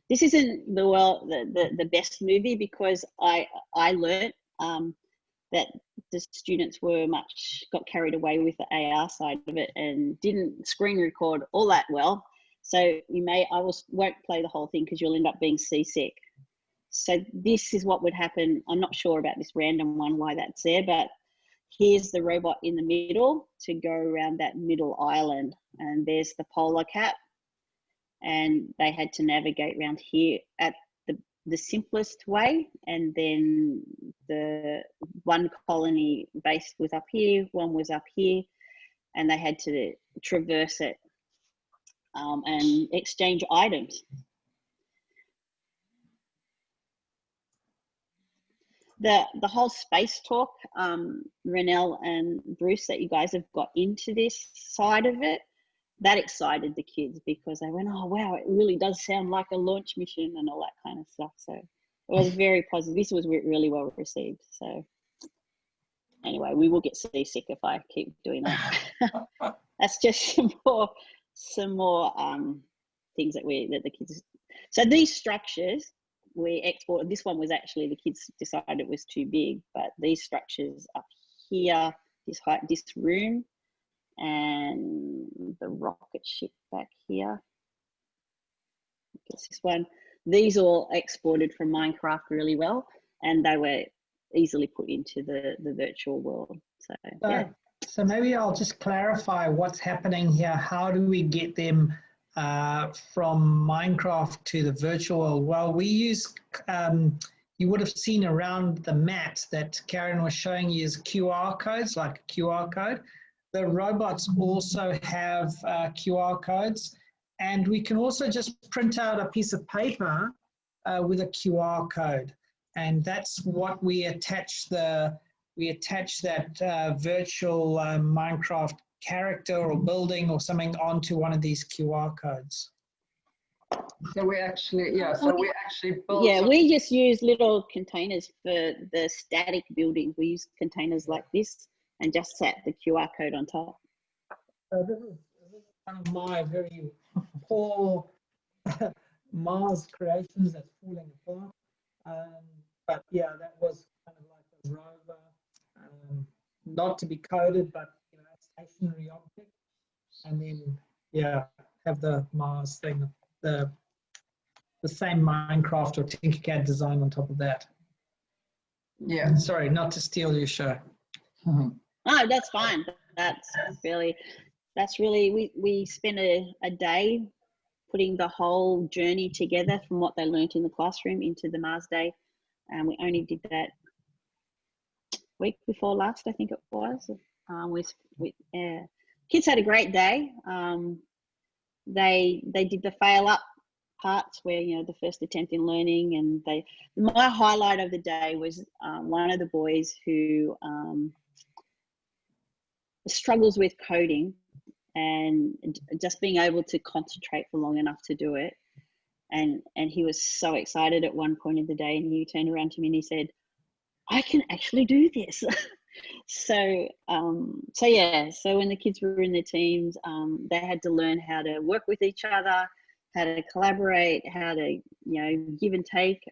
this isn't the best movie because I learned that the students got carried away with the AR side of it and didn't screen record all that well. So won't play the whole thing because you'll end up being seasick. So this is what would happen. I'm not sure about this random one, why that's there, but here's the robot in the middle to go around that middle island. And there's the polar cap. And they had to navigate around here at the simplest way. And then the one colony base was up here, one was up here, and they had to traverse it and exchange items. The whole space talk, Renelle and Bruce, that you guys have got into this side of it, that excited the kids because they went, oh wow, it really does sound like a launch mission and all that kind of stuff. So it was very positive. This was really well received. So anyway, we will get seasick if I keep doing that. That's just some more things that the kids. So these structures we exported. This one was actually the kids decided it was too big, but these structures up here, this room, and the rocket ship back here. I guess this one. These all exported from Minecraft really well, and they were easily put into the virtual world. So maybe I'll just clarify what's happening here. How do we get them from Minecraft to the virtual world? Well, we use, you would have seen around the mat that Karen was showing you is QR codes, like a QR code. The robots also have QR codes, and we can also just print out a piece of paper with a QR code, and that's what we attach that virtual Minecraft character or building or something onto one of these QR codes. So we actually build. Yeah, we just use little containers for the static buildings. We use containers like this and just set the QR code on top. one of my very poor Mars creations that's falling apart. But yeah, that was kind of like a rover, not to be coded, but you know, a stationary object. And then yeah, have the Mars thing, the same Minecraft or Tinkercad design on top of that. Yeah. Sorry, not to steal your show. Oh, that's fine. That's really we spent a day putting the whole journey together from what they learnt in the classroom into the Mars Day, and we only did that week before last, I think it was. Kids had a great day. They did the fail up parts where, you know, the first attempt in learning, and my highlight of the day was one of the boys who struggles with coding and just being able to concentrate for long enough to do it. And he was so excited at one point of the day, and he turned around to me and he said, I can actually do this. So yeah, so when the kids were in their teams, they had to learn how to work with each other, how to collaborate, how to, you know, give and take.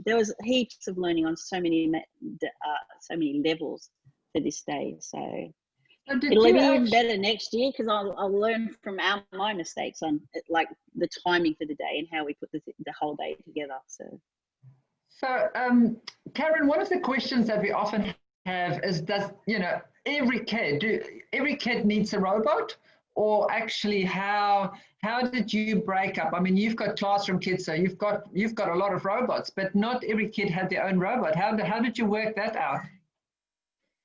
There was heaps of learning on so many levels for this day. So it'll be even better next year, because I'll learn from my mistakes on like the timing for the day and how we put the whole day together. So, Karen, one of the questions that we often have is, does, you know, every kid needs a robot, or actually how did you break up? I mean, you've got classroom kids, so you've got a lot of robots, but not every kid had their own robot. How did you work that out?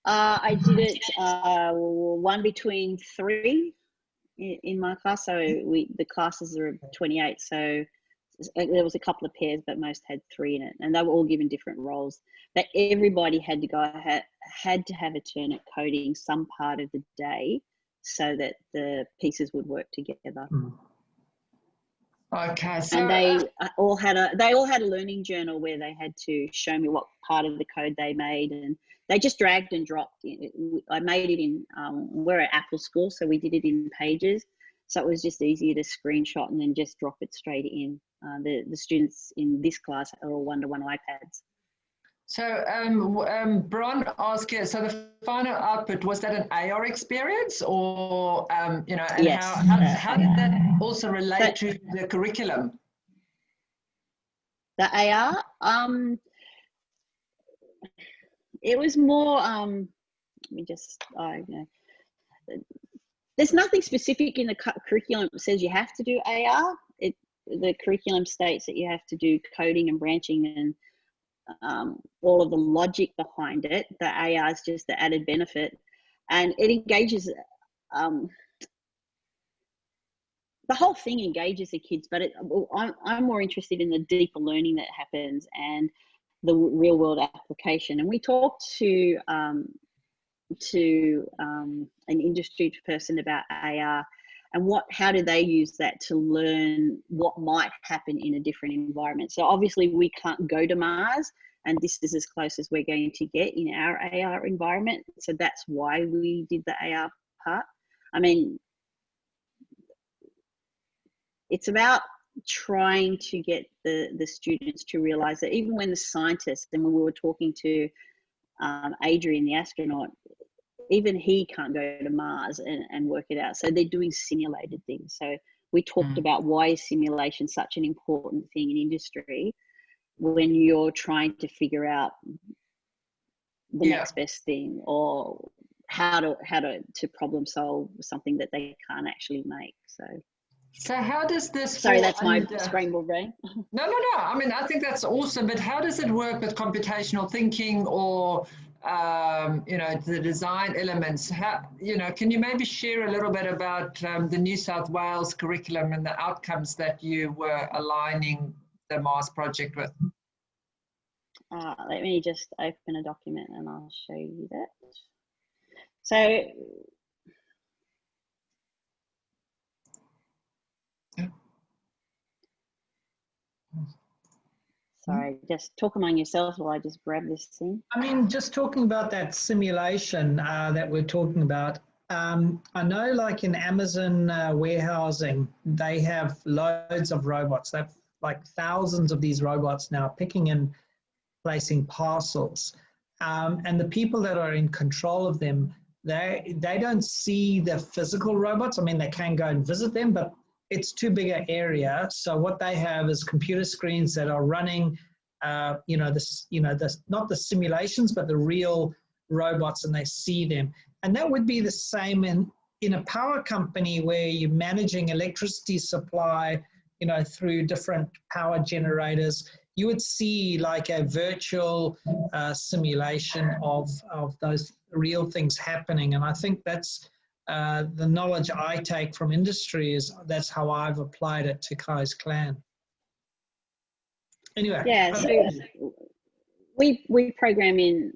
I did it one between 3 in my class. So the classes are 28. So there was a couple of pairs, but most had 3 in it, and they were all given different roles. But everybody had to have a turn at coding some part of the day, so that the pieces would work together. Okay, so and they all had a learning journal where they had to show me what part of the code they made, and they just dragged and dropped. I made it in, we're at Apple School, so we did it in Pages. So it was just easier to screenshot and then just drop it straight in. The students in this class are all one-to-one iPads. So Bron asked here, so the final output, was that an AR experience, or, you know, and yes. how did that also relate to the curriculum? The AR, it was more, let me just, there's nothing specific in the curriculum that says you have to do AR. The curriculum states that you have to do coding and branching and all of the logic behind it. The AR is just the added benefit, and it engages, the whole thing engages the kids, but I'm more interested in the deeper learning that happens and the real world application. And we talked to an industry person about AR and how do they use that to learn what might happen in a different environment. So obviously we can't go to Mars, and this is as close as we're going to get in our AR environment. So that's why we did the AR part. I mean, it's about trying to get the students to realize that even when the scientists, and when we were talking to Adrian, the astronaut, even he can't go to Mars and work it out. So they're doing simulated things. So we talked about why is simulation such an important thing in industry when you're trying to figure out the next best thing, or how to problem solve something that they can't actually make. So how does this? Sorry, that's my scrambled brain. No. I mean, I think that's awesome, but how does it work with computational thinking, or you know, the design elements? How, you know, can you maybe share a little bit about the New South Wales curriculum and the outcomes that you were aligning the Mars project with? Let me just open a document and I'll show you that. So sorry, just talk among yourselves while I just grab this thing. I mean, just talking about that simulation that we're talking about, I know like in Amazon warehousing, they have loads of robots. They have like thousands of these robots now picking and placing parcels. And the people that are in control of them, they don't see the physical robots. I mean, they can go and visit them, but it's too big an area. So what they have is computer screens that are running, not the simulations, but the real robots, and they see them. And that would be the same in a power company where you're managing electricity supply, through different power generators. You would see like a virtual simulation of those real things happening. And I think that's the knowledge I take from industry that's how I've applied it to Kai's Clan. Anyway. Yeah, so we program in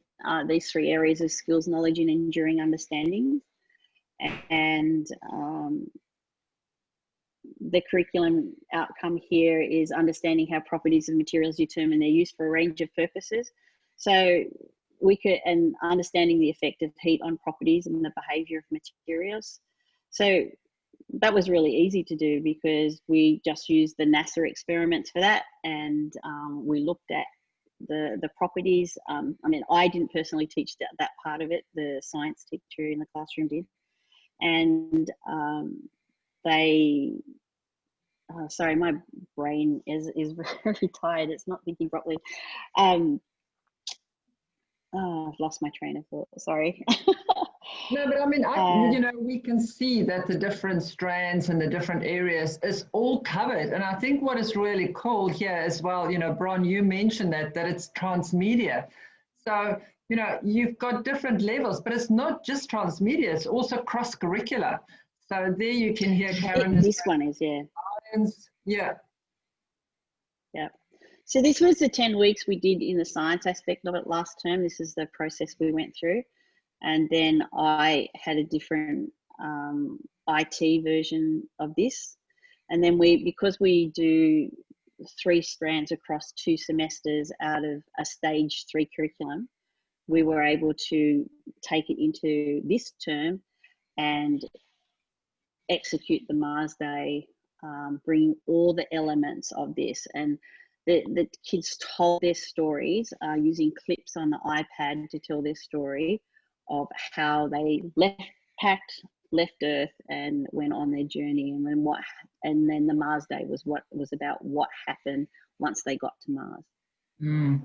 these 3 areas of skills, knowledge, and enduring understanding. And the curriculum outcome here is understanding how properties of materials determine their use for a range of purposes. So and understanding the effect of heat on properties and the behavior of materials. So that was really easy to do because we just used the NASA experiments for that, and we looked at the properties. I mean, I didn't personally teach that part of it. The science teacher in the classroom did, and sorry, my brain is very tired. It's not thinking properly. I've lost my train of thought. Sorry. No, but I mean, we can see that the different strands and the different areas is all covered. And I think what is really cool here as well, Bron, you mentioned that it's transmedia. So, you've got different levels, but it's not just transmedia, it's also cross-curricular. So there you can hear Karen. This one is, yeah. Yeah. Yeah. So this was the 10 weeks we did in the science aspect of it last term. This is the process we went through. And then I had a different IT version of this. And then because we do 3 strands across 2 semesters out of a stage 3 curriculum, we were able to take it into this term and execute the Mars Day, bring all the elements of this. And the kids told their stories using clips on the iPad to tell their story of how they left Earth and went on their journey, and then the Mars Day was about what happened once they got to Mars. Mm.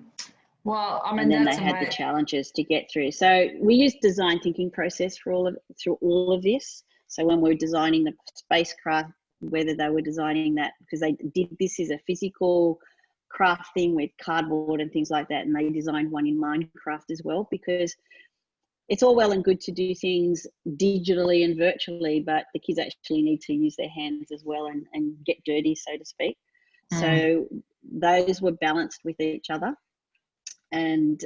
Well, I mean, and then they had the challenges to get through. So we used design thinking process through all of this. So when we're designing the spacecraft, whether they were designing that, because they did this is a physical craft thing with cardboard and things like that, and they designed one in Minecraft as well, because it's all well and good to do things digitally and virtually, but the kids actually need to use their hands as well and get dirty, so to speak. So those were balanced with each other. And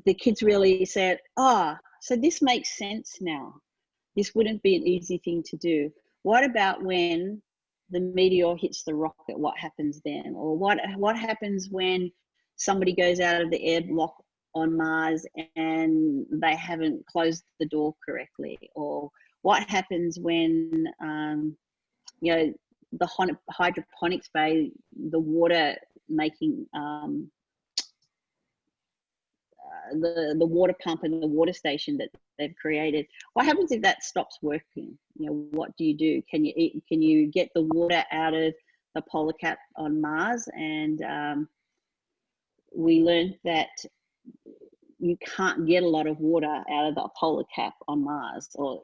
the kids really said, so this makes sense now. This wouldn't be an easy thing to do. What about when the meteor hits the rocket? What happens then? Or what happens when somebody goes out of the airlock on Mars and they haven't closed the door correctly? Or what happens when, the hydroponics bay, the water making, the water pump and the water station that they've created, what happens if that stops working? What do you do? Can you get the water out of the polar cap on Mars? And we learned that you can't get a lot of water out of the polar cap on Mars, or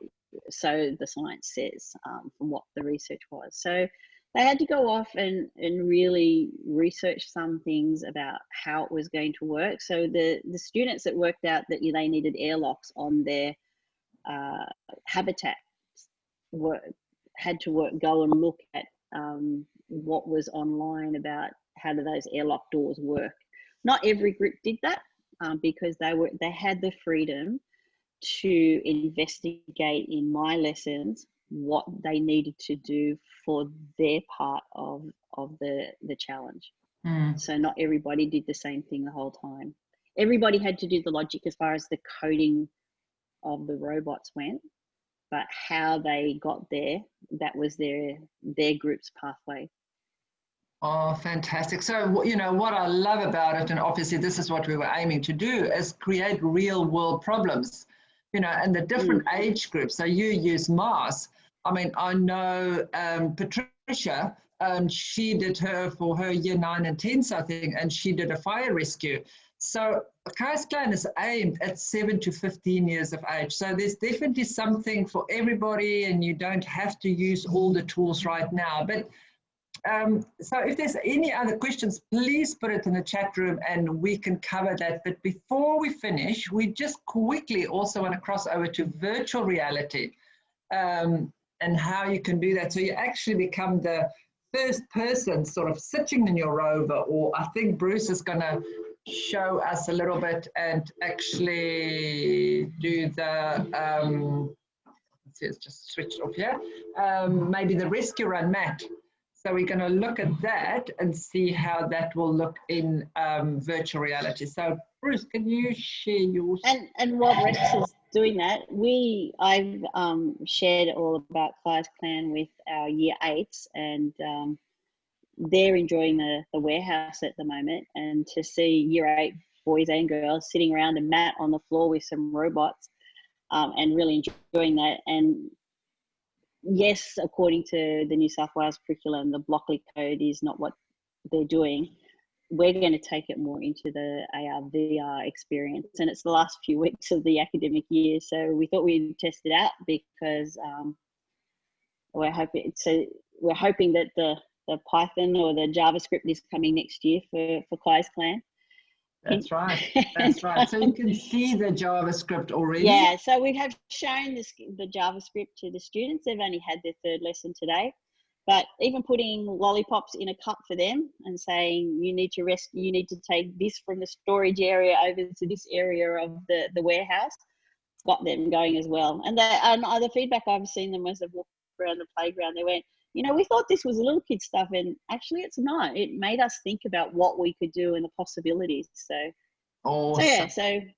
so the science says, from what the research was. So they had to go off and really research some things about how it was going to work. So the students that worked out that they needed airlocks on their habitats had to go and look at what was online about how do those airlock doors work. Not every group did that, because they had the freedom to investigate in my lessons what they needed to do for their part of the challenge. So not everybody did the same thing the whole time. Everybody had to do the logic as far as the coding of the robots went, but how they got there, that was their group's pathway. Oh, fantastic. So, you know, what I love about it, and obviously this is what we were aiming to do, is create real world problems, you know, and the different age groups. So you use Mars. I mean, I know Patricia, she did for her year 9 and 10 something, and she did a fire rescue. So Kai's Clan is aimed at 7 to 15 years of age. So there's definitely something for everybody, and you don't have to use all the tools right now. But so if there's any other questions, please put it in the chat room and we can cover that. But before we finish, we just quickly also want to cross over to virtual reality and how you can do that. So you actually become the first person sort of sitting in your rover, or I think Bruce is going to show us a little bit and actually do the, let's see, it's just switched off here, maybe the rescue run, Matt. So we're going to look at that and see how that will look in virtual reality. So Bruce, can you share your... And while Rex is doing that, I've shared all about Kai's Clan with our year 8s, and they're enjoying the warehouse at the moment. And to see year 8 boys and girls sitting around a mat on the floor with some robots and really enjoying that. And yes, according to the New South Wales curriculum, the Blockley Code is not what they're doing. We're going to take it more into the AR, VR experience. And it's the last few weeks of the academic year. So we thought we'd test it out because we're hoping that the Python or the JavaScript is coming next year for Kai's Clan. That's right. That's right. So you can see the JavaScript already. Yeah. So we have shown the JavaScript to the students. They've only had their 3rd lesson today, but even putting lollipops in a cup for them and saying you need to take this from the storage area over to this area of the warehouse, got them going as well. And the feedback I've seen them as they've walked around the playground, they went, you know, we thought this was little kid stuff, and actually it's not. It made us think about what we could do and the possibilities. So, awesome. So it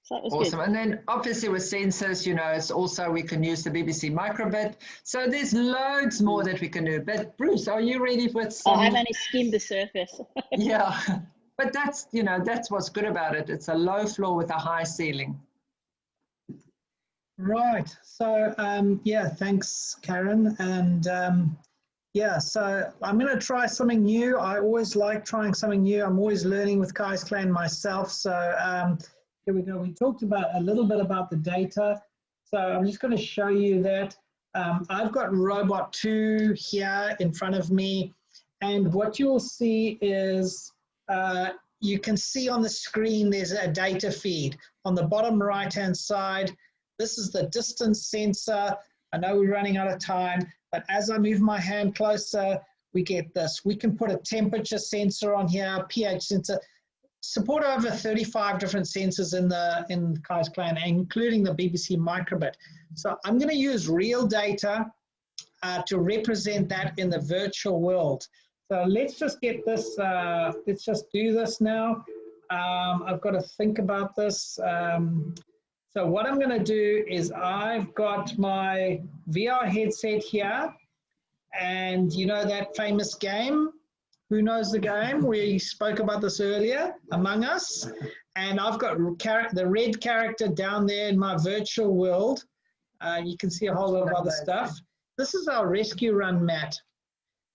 was awesome. good. And then obviously with sensors, you know, it's also, we can use the BBC microbit. So there's loads more that we can do. But Bruce, are you ready with some? I've only skimmed the surface. Yeah, but that's, you know, that's what's good about it. It's a low floor with a high ceiling. Right. So, yeah, thanks, Karen. And yeah, so I'm going to try something new. I always like trying something new. I'm always learning with Kai's Clan myself. So here we go. We talked about a little bit about the data. So I'm just going to show you that. I've got Robot 2 here in front of me. And what you'll see is you can see on the screen there's a data feed. On the bottom right-hand side, this is the distance sensor. I know we're running out of time, but as I move my hand closer, we get this. We can put a temperature sensor on here, pH sensor, support over 35 different sensors in Kai's Clan, including the BBC microbit. So I'm going to use real data to represent that in the virtual world. So let's just get this, let's just do this now. I've got to think about this. So what I'm going to do is I've got my VR headset here, and you know that famous game? Who knows the game? We spoke about this earlier, Among Us. And I've got the red character down there in my virtual world. You can see a whole lot of other stuff. This is our rescue run mat.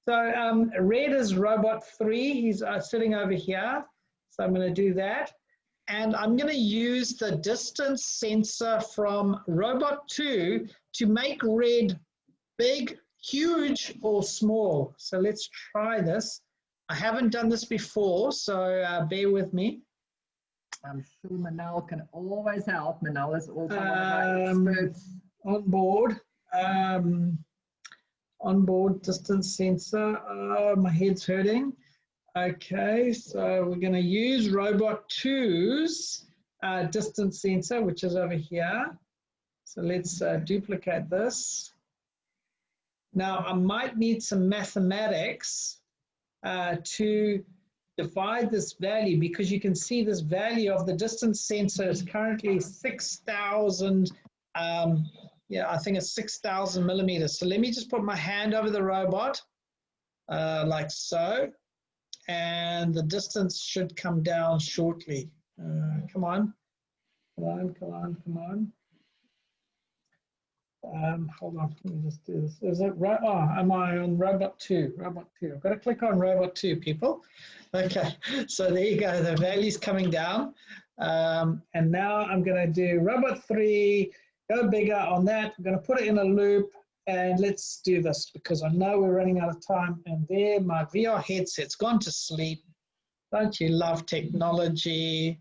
So red is Robot 3. He's sitting over here. So I'm going to do that. And I'm going to use the distance sensor from Robot 2 to make red big, huge, or small. So let's try this. I haven't done this before, so bear with me. I'm sure Manal can always help. Manal is also one of our experts. On board distance sensor. My head's hurting. Okay, so we're going to use Robot 2's distance sensor, which is over here. So let's duplicate this. Now, I might need some mathematics to divide this value, because you can see this value of the distance sensor is currently 6,000 Yeah, I think it's 6,000 millimeters. So let me just put my hand over the robot, like so, and the distance should come down shortly. Come on, come on, come on, come on. Hold on, let me just do this. Is it right? Oh, am I on robot 2? Robot 2. I've got to click on robot 2, people. Okay, so there you go. The value's coming down. And now I'm going to do robot 3, go bigger on that. I'm going to put it in a loop, and let's do this because I know we're running out of time. And there, my VR headset's gone to sleep. Don't you love technology?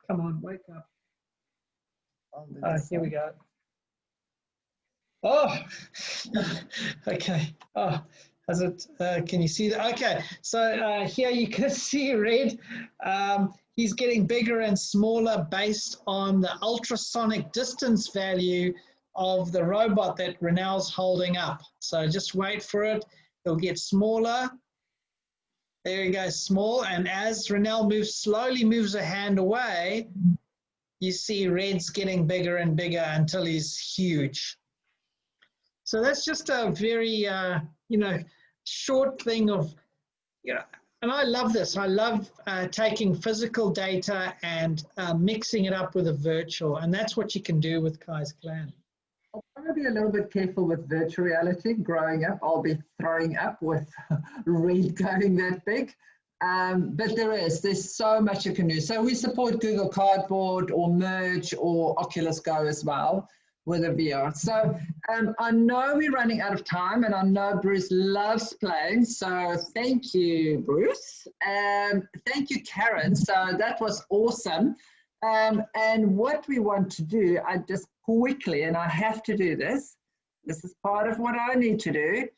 Come on, wake up. Here we go. Oh, okay. Oh, has it? Can you see that? Okay, so here you can see Red. He's getting bigger and smaller based on the ultrasonic distance value of the robot that Renel's holding up. So just wait for it. It'll get smaller. There you go, small. And as Renel slowly moves her hand away, you see Red's getting bigger and bigger until he's huge. So that's just a very, short thing of, and I love this. I love taking physical data and mixing it up with a virtual, and that's what you can do with Kai's Clan. I'll try to be a little bit careful with virtual reality. Growing up, I'll be throwing up with Red going that big. But there's so much you can do. So we support Google Cardboard or Merge or Oculus Go as well with a VR. So I know we're running out of time, and I know Bruce loves playing. So thank you, Bruce. Thank you, Karen. So that was awesome. And what we want to do, I just quickly, and I have to do this. This is part of what I need to do.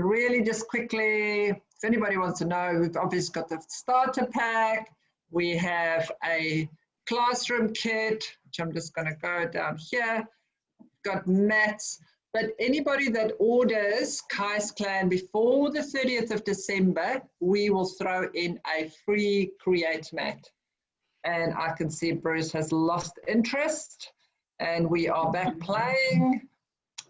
Really just quickly, if anybody wants to know, we've obviously got the starter pack. We have a classroom kit, which I'm just going to go down here. Got mats, but anybody that orders Kai's Clan before the 30th of December, we will throw in a free Create mat. And I can see Bruce has lost interest, and we are back playing.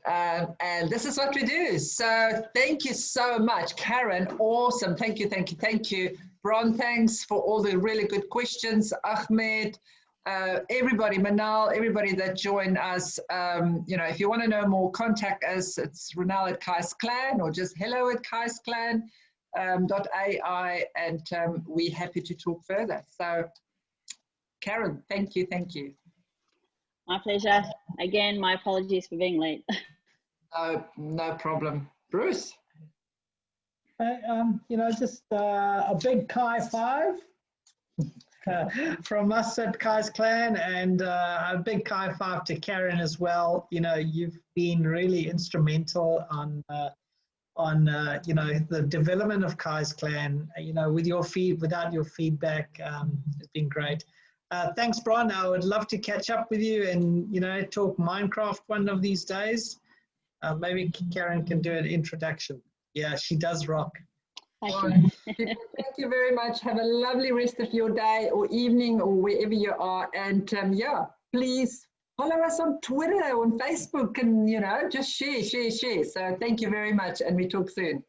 And this is what we do. So thank you so much, Karen. Awesome. Thank you, thank you, thank you. Bron, thanks for all the really good questions. Ahmed, everybody, Manal, everybody that joined us. If you want to know more, contact us. It's Renal at Kai's Clan or just hello at Kai's Clan .ai, and we're happy to talk further. So, Karen, thank you, thank you. My pleasure. Again, my apologies for being late. No problem. Bruce? Just a big Kai 5 from us at Kai's Clan, and a big Kai 5 to Karen as well. You've been really instrumental on the development of Kai's Clan. With your without your feedback, it's been great. Thanks, Bron. I would love to catch up with you and talk Minecraft one of these days. Maybe Karen can do an introduction. Yeah, she does rock. Thank you very much. Have a lovely rest of your day or evening or wherever you are. And please follow us on Twitter, on Facebook, and just share. So thank you very much, and we talk soon.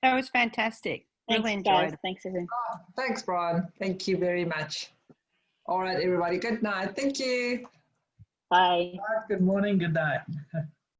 That was fantastic. Thanks, really guys. enjoyed. Thanks, everyone. Thanks, Brian. Thank you very much. All right, everybody. Good night. Thank you. Bye. Good morning. Good night.